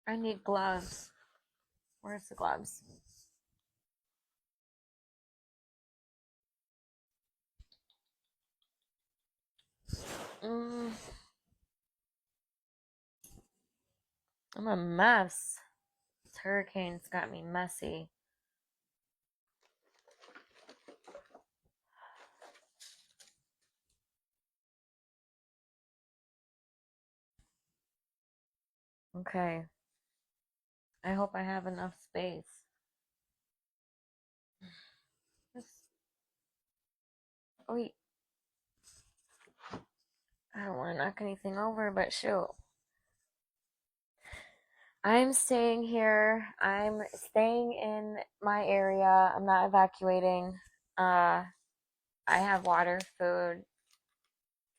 I need gloves. Where's the gloves? Mm, I'm a mess. This hurricane's got me messy. Okay. I hope I have enough space. This, oh, wait. I don't want to knock anything over, but shoot. I'm staying here. I'm staying in my area. I'm not evacuating. Uh, I have water, food.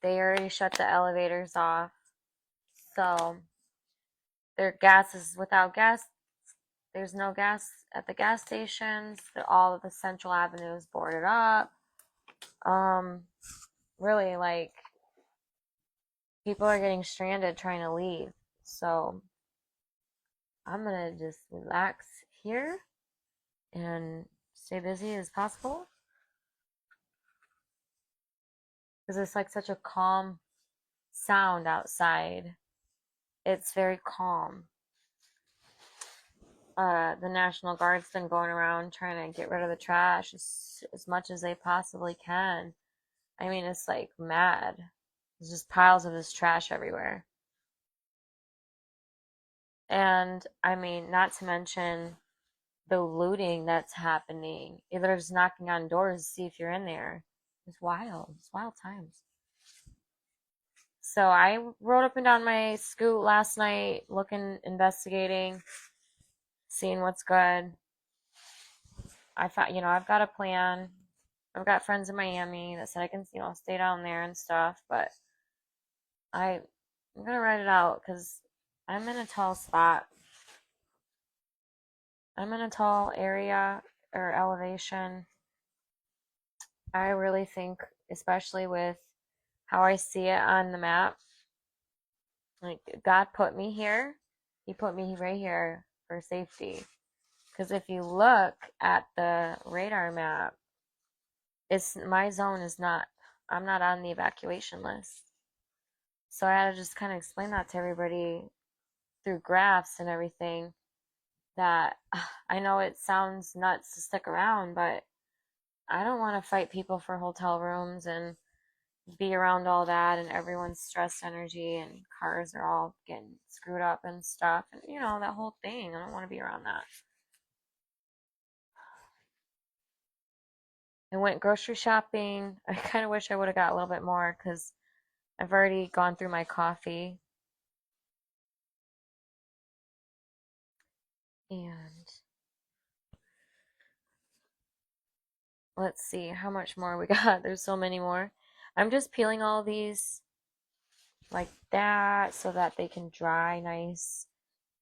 They already shut the elevators off. So their gas is without gas. There's no gas at the gas stations. All of the central avenues boarded up. Um, really, like, people are getting stranded trying to leave. So I'm gonna just relax here and stay busy as possible because it's like such a calm sound outside. It's very calm. The National Guard's been going around trying to get rid of the trash as much as they possibly can. I mean, it's like mad. There's just piles of this trash everywhere. And I mean, not to mention the looting that's happening. They're just knocking on doors to see if you're in there. It's wild. It's wild times. So I rode up and down my scoot last night, looking, investigating, seeing what's good. I thought, I've got a plan. I've got friends in Miami that said I can, stay down there and stuff, but I, I'm gonna write it out because I'm in a tall spot. I'm in a tall area or elevation. I really think, especially with how I see it on the map, like God put me here. He put me right here for safety. Because if you look at the radar map, it's my zone is not. I'm not on the evacuation list. So I had to just kind of explain that to everybody through graphs and everything. That I know it sounds nuts to stick around, but I don't want to fight people for hotel rooms and be around all that and everyone's stress energy and cars are all getting screwed up and stuff and that whole thing. I don't want to be around that. I went grocery shopping. I kind of wish I would have got a little bit more because I've already gone through my coffee. And let's see how much more we got. There's so many more. I'm just peeling all these like that so that they can dry nice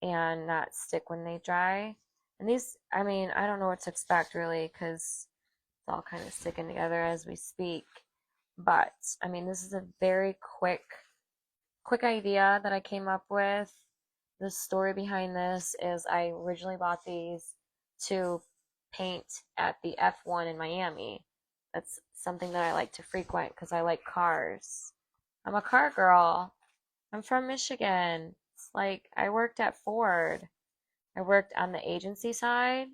and not stick when they dry. And these, I mean, I don't know what to expect really because it's all kind of sticking together as we speak. But I mean, this is a very quick idea that I came up with. The story behind this is I originally bought these to paint at the F1 in Miami. That's something that I like to frequent because I like cars. I'm a car girl. I'm from Michigan. It's like I worked at Ford. I worked on the agency side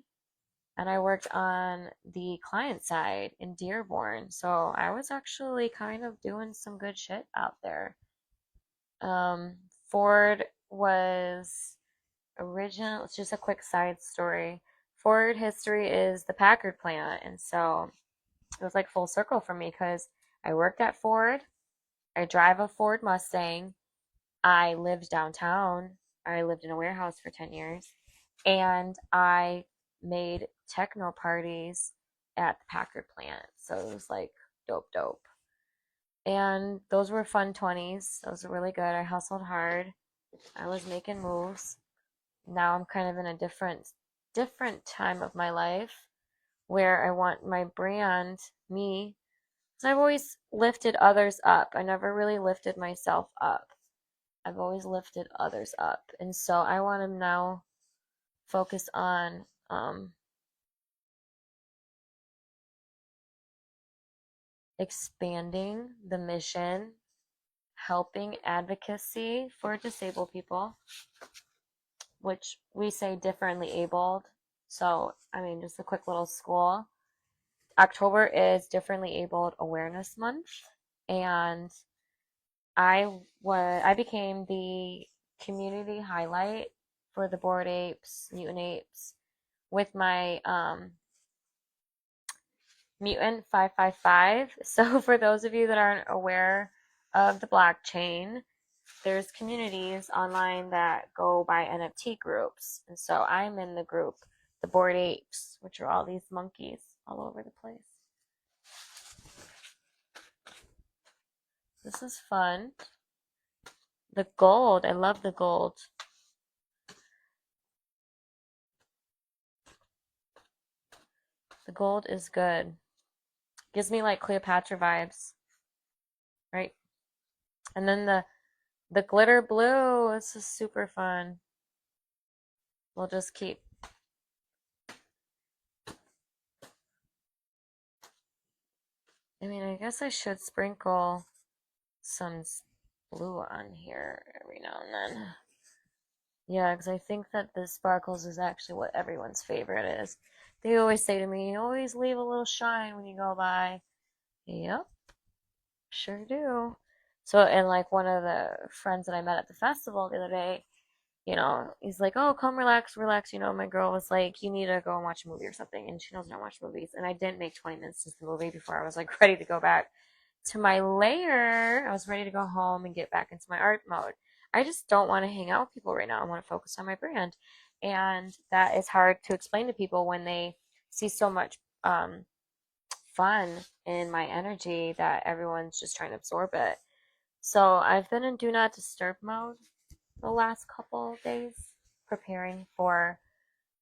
and I worked on the client side in Dearborn. So I was actually kind of doing some good shit out there. Um, Ford was original. It's just a quick side story. Ford history is the Packard plant, and so it was like full circle for me because I worked at Ford. I drive a Ford Mustang. I lived downtown. I lived in a warehouse for 10 years, and I made techno parties at the Packard plant. So it was like dope, dope. And those were fun 20s. Those were really good. I hustled hard. I was making moves. Now I'm kind of in a different time of my life where I want my brand, me, because I've always lifted others up. I never really lifted myself up. I've always lifted others up. And so I want to now focus on expanding the mission, helping advocacy for disabled people, which we say differently abled. So, I mean, just a quick little school. October is Differently Abled Awareness Month, and I became the community highlight for the Bored Apes, Mutant Apes, with my Mutant 555. So for those of you that aren't aware of the blockchain, there's communities online that go by NFT groups. And so I'm in the group, the Bored Apes, which are all these monkeys all over the place. This is fun. The gold, I love the gold. The gold is good. Gives me like Cleopatra vibes, right? And then the glitter blue, this is super fun. We'll just keep. I mean, I guess I should sprinkle some blue on here every now and then. Yeah, because I think that the sparkles is actually what everyone's favorite is. They always say to me, always leave a little shine when you go by. Yep, sure do. So, and like one of the friends that I met at the festival the other day, he's like, oh, come relax, relax. My girl was like, you need to go and watch a movie or something. And she knows I don't watch movies. And I didn't make 20 minutes since the movie before I was like ready to go back to my lair. I was ready to go home and get back into my art mode. I just don't want to hang out with people right now. I want to focus on my brand. And that is hard to explain to people when they see so much fun in my energy that everyone's just trying to absorb it. So I've been in do not disturb mode the last couple of days, preparing for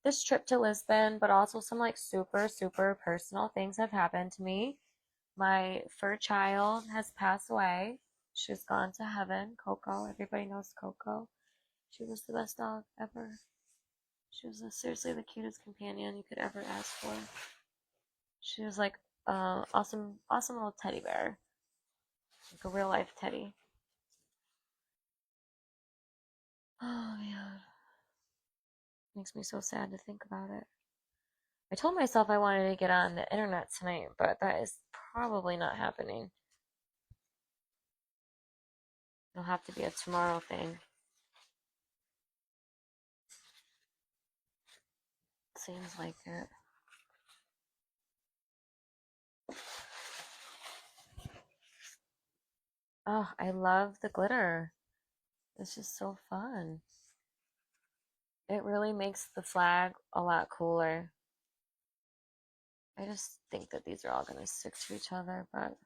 this trip to Lisbon, but also some like super, super personal things have happened to me. My fur child has passed away. She's gone to heaven. Coco, everybody knows Coco. She was the best dog ever. She was seriously the cutest companion you could ever ask for. She was like awesome, awesome little teddy bear, like a real life teddy. Oh man, makes me so sad to think about it. I told myself I wanted to get on the internet tonight, but that is probably not happening. It'll have to be a tomorrow thing. Seems like it. Oh, I love the glitter. It's just so fun. It really makes the flag a lot cooler. I just think that these are all going to stick to each other, but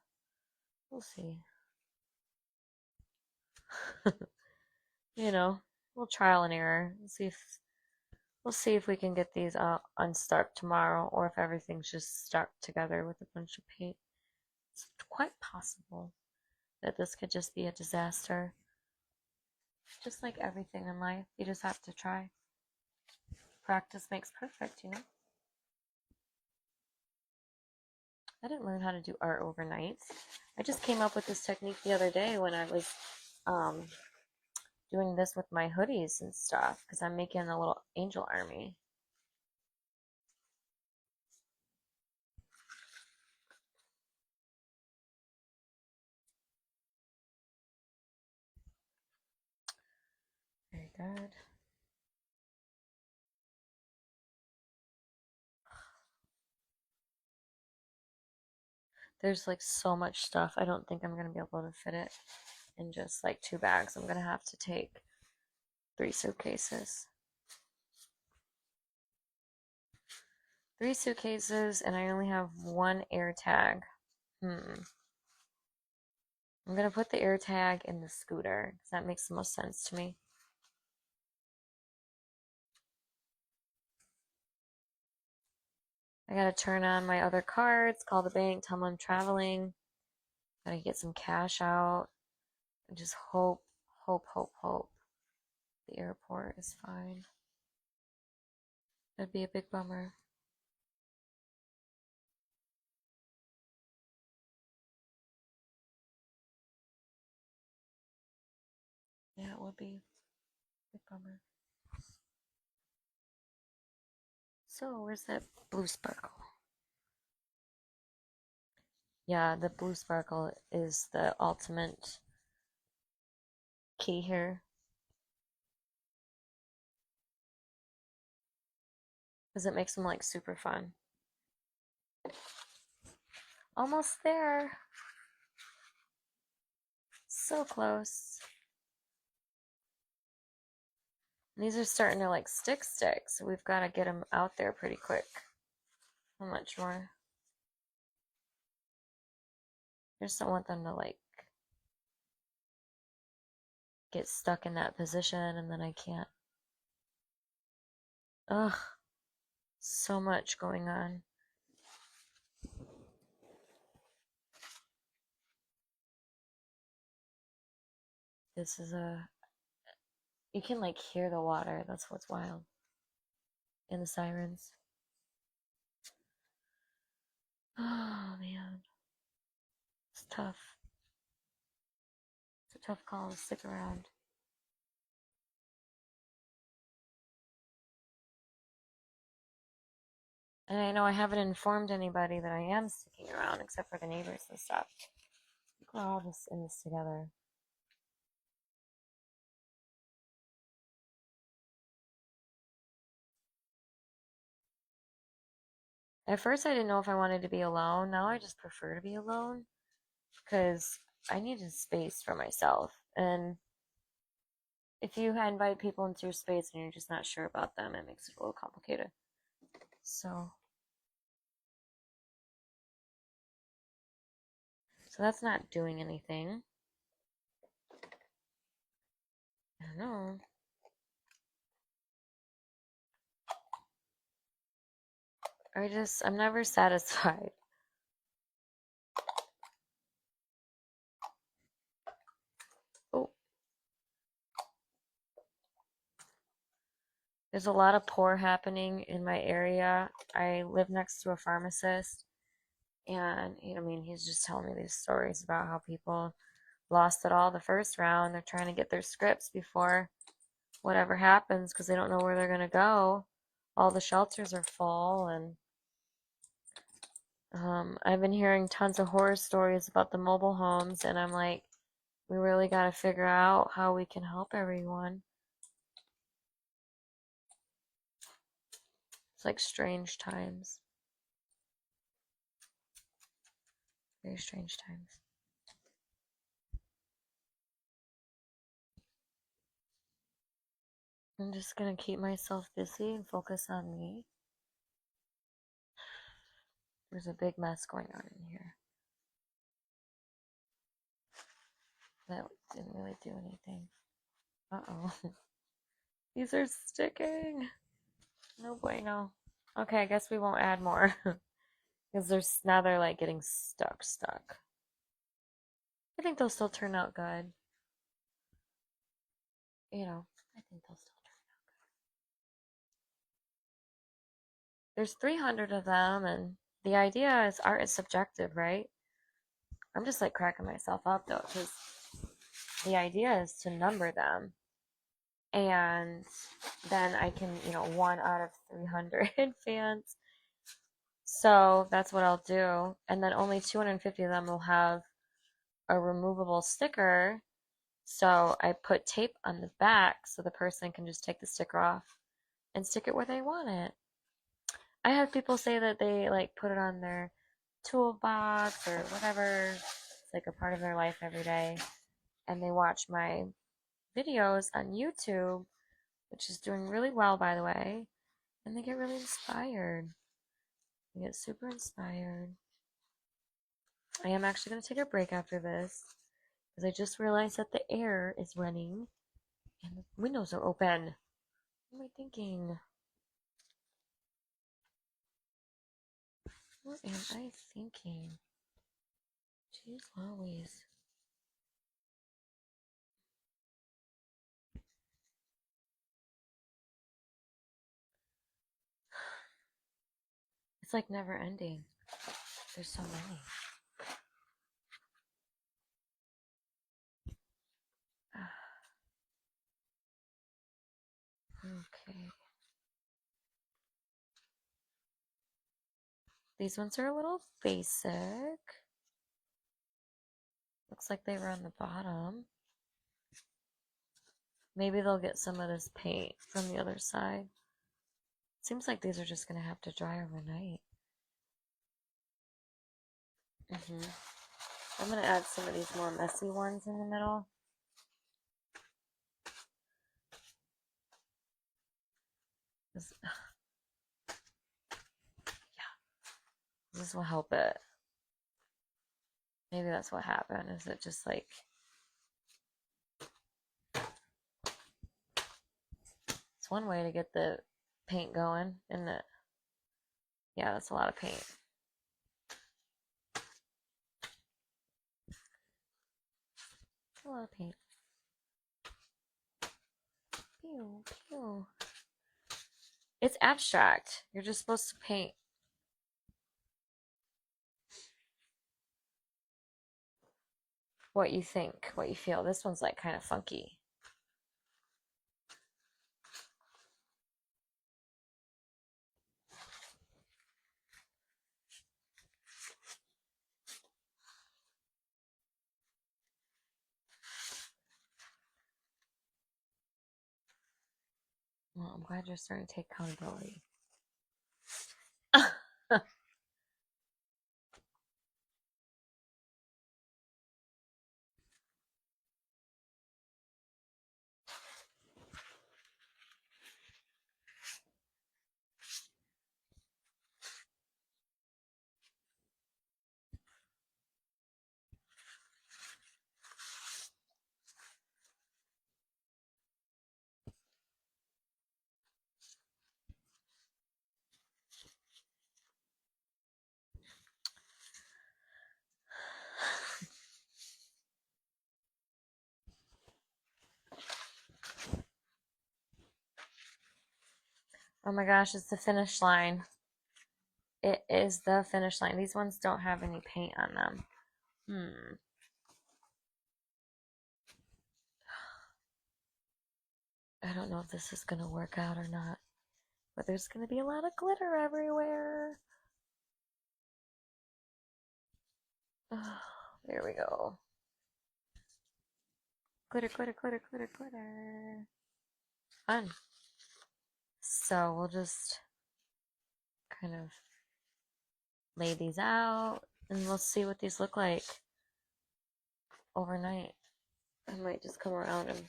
we'll see. you know, we'll trial and error. We'll see if we can get these unstuck tomorrow, or if everything's just stuck together with a bunch of paint. It's quite possible that this could just be a disaster. Just like everything in life, you just have to try. Practice makes perfect. I didn't learn how to do art overnight. I just came up with this technique the other day when I was um, doing this with my hoodies and stuff because I'm making a little angel army. Very good. There's like so much stuff. I don't think I'm going to be able to fit it in just like 2 bags. I'm going to have to take 3 suitcases. 3 suitcases, and I only have one air tag. I'm going to put the air tag in the scooter because that makes the most sense to me. I gotta turn on my other cards, call the bank, tell them I'm traveling. Gotta get some cash out and just hope hope the airport is fine. That'd be a big bummer. Yeah, it would be a big bummer. So, where's that blue sparkle? Yeah, the blue sparkle is the ultimate key here. Because it makes them like super fun. Almost there. So close. And these are starting to like stick, so we've got to get them out there pretty quick. How much more? I just don't want them to like get stuck in that position and then I can't. Ugh, so much going on. This is you can like hear the water. That's what's wild. And the sirens. Oh man, it's tough. It's a tough call to stick around. And I know I haven't informed anybody that I am sticking around except for the neighbors and stuff. We're all just in this together. At first, I didn't know if I wanted to be alone. Now I just prefer to be alone because I needed space for myself. And if you invite people into your space and you're just not sure about them, it makes it a little complicated. So that's not doing anything. I don't know. I'm never satisfied. Oh, there's a lot of pour happening in my area. I live next to a pharmacist, and I mean, he's just telling me these stories about how people lost it all the first round. They're trying to get their scripts before whatever happens because they don't know where they're going to go. All the shelters are full, and I've been hearing tons of horror stories about the mobile homes, and I'm like, we really got to figure out how we can help everyone. It's like strange times. Very strange times. I'm just going to keep myself busy and focus on me. There's a big mess going on in here. That didn't really do anything. Uh-oh. These are sticking. No bueno. Okay, I guess we won't add more. Because now they're like getting stuck. I think they'll still turn out good. I think they'll still turn out good. There's 300 of them, and the idea is art is subjective, right? I'm just like cracking myself up though, because the idea is to number them, and then I can, 1 out of 300 fans. So that's what I'll do, and then only 250 of them will have a removable sticker. So I put tape on the back so the person can just take the sticker off and stick it where they want it. I have people say that they like put it on their toolbox or whatever. It's like a part of their life every day. And they watch my videos on YouTube, which is doing really well, by the way. And they get really inspired. They get super inspired. I am actually going to take a break after this because I just realized that the air is running and the windows are open. What am I thinking? What am I thinking? Jeez Louise. It's like never ending. There's so many. Okay. These ones are a little basic. Looks like they were on the bottom. Maybe they'll get some of this paint from the other side. Seems like these are just going to have to dry overnight. I'm going to add some of these more messy ones in the middle. This will help it. Maybe that's what happened. Is it just like... It's one way to get the paint going, isn't it? Yeah, that's a lot of paint. A lot of paint. Pew, pew. It's abstract. You're just supposed to paint. What you think, what you feel. This one's like kind of funky. Well, I'm glad you're starting to take accountability. Oh my gosh, it's the finish line. It is the finish line. These ones don't have any paint on them. I don't know if this is going to work out or not. But there's going to be a lot of glitter everywhere. Oh, there we go. Glitter, glitter, glitter, glitter, glitter. Fun. So we'll just kind of lay these out and we'll see what these look like overnight. I might just come around and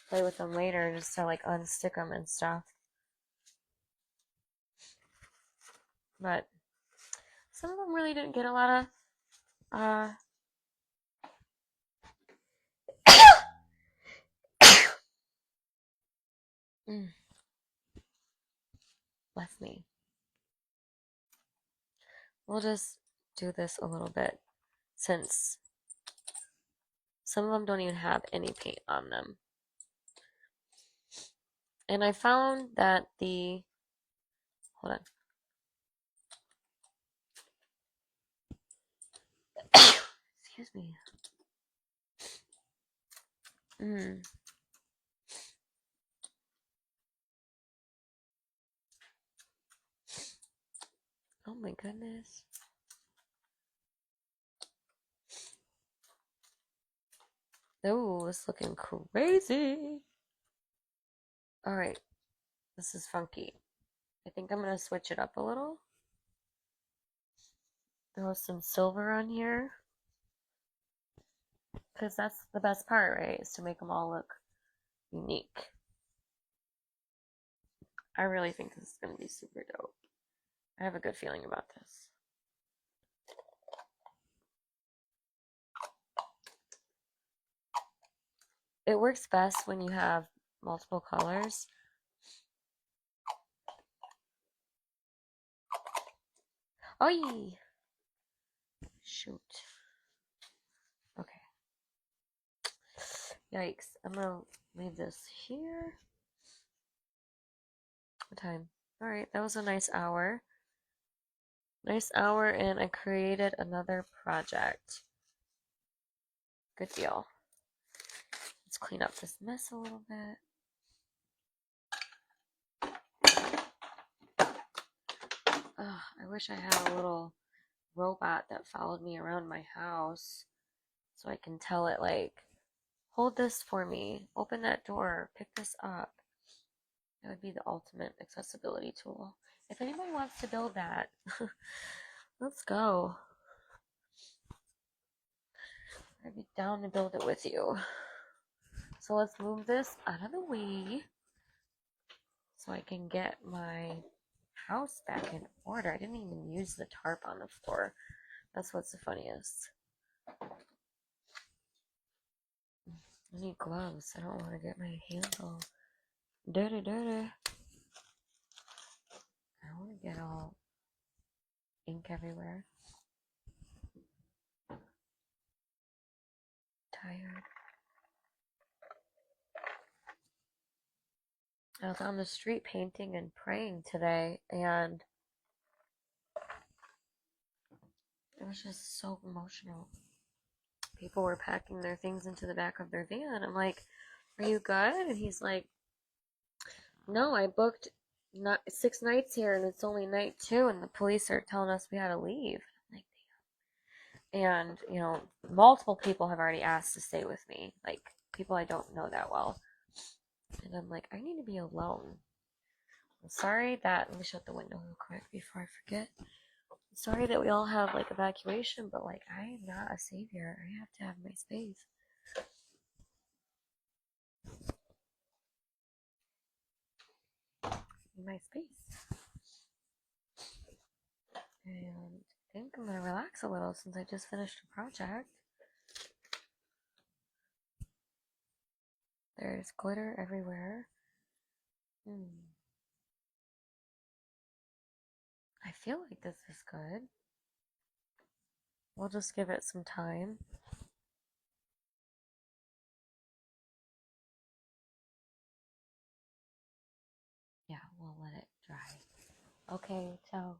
play with them later just to like unstick them and stuff. But some of them really didn't get a lot of bless me. We'll just do this a little bit since some of them don't even have any paint on them. And I found that hold on. Excuse me. Oh my goodness. Oh, it's looking crazy. All right. This is funky. I think I'm going to switch it up a little. Throw some silver on here. Because that's the best part, right? Is to make them all look unique. I really think this is going to be super dope. I have a good feeling about this. It works best when you have multiple colors. Oh, shoot. Okay. Yikes. I'm going to leave this here. What time? All right, that was a nice hour. Nice hour and I created another project. Good deal. Let's clean up this mess a little bit. Ugh, I wish I had a little robot that followed me around my house so I can tell it, like, hold this for me, open that door, pick this up. That would be the ultimate accessibility tool. If anybody wants to build that, let's go. I'd be down to build it with you. So let's move this out of the way so I can get my house back in order. I didn't even use the tarp on the floor. That's what's the funniest. I need gloves. I don't want to get my hands all dirty. I don't want to get all ink everywhere. Tired. I was on the street painting and praying today, and it was just so emotional. People were packing their things into the back of their van. I'm like, "Are you good?" And he's like, "No, I booked not 6 nights here, and it's only night 2, and the police are telling us we had to leave." I'm like, and multiple people have already asked to stay with me, like people I don't know that well, and I'm like, I need to be alone. I'm sorry that, let me shut the window real quick before I forget. I'm sorry that we all have like evacuation, but like I am not a savior. I have to have my space. My space. And I think I'm gonna relax a little since I just finished a project. There's glitter everywhere. I feel like this is good. We'll just give it some time. Yeah, we'll let it dry. Okay, ciao.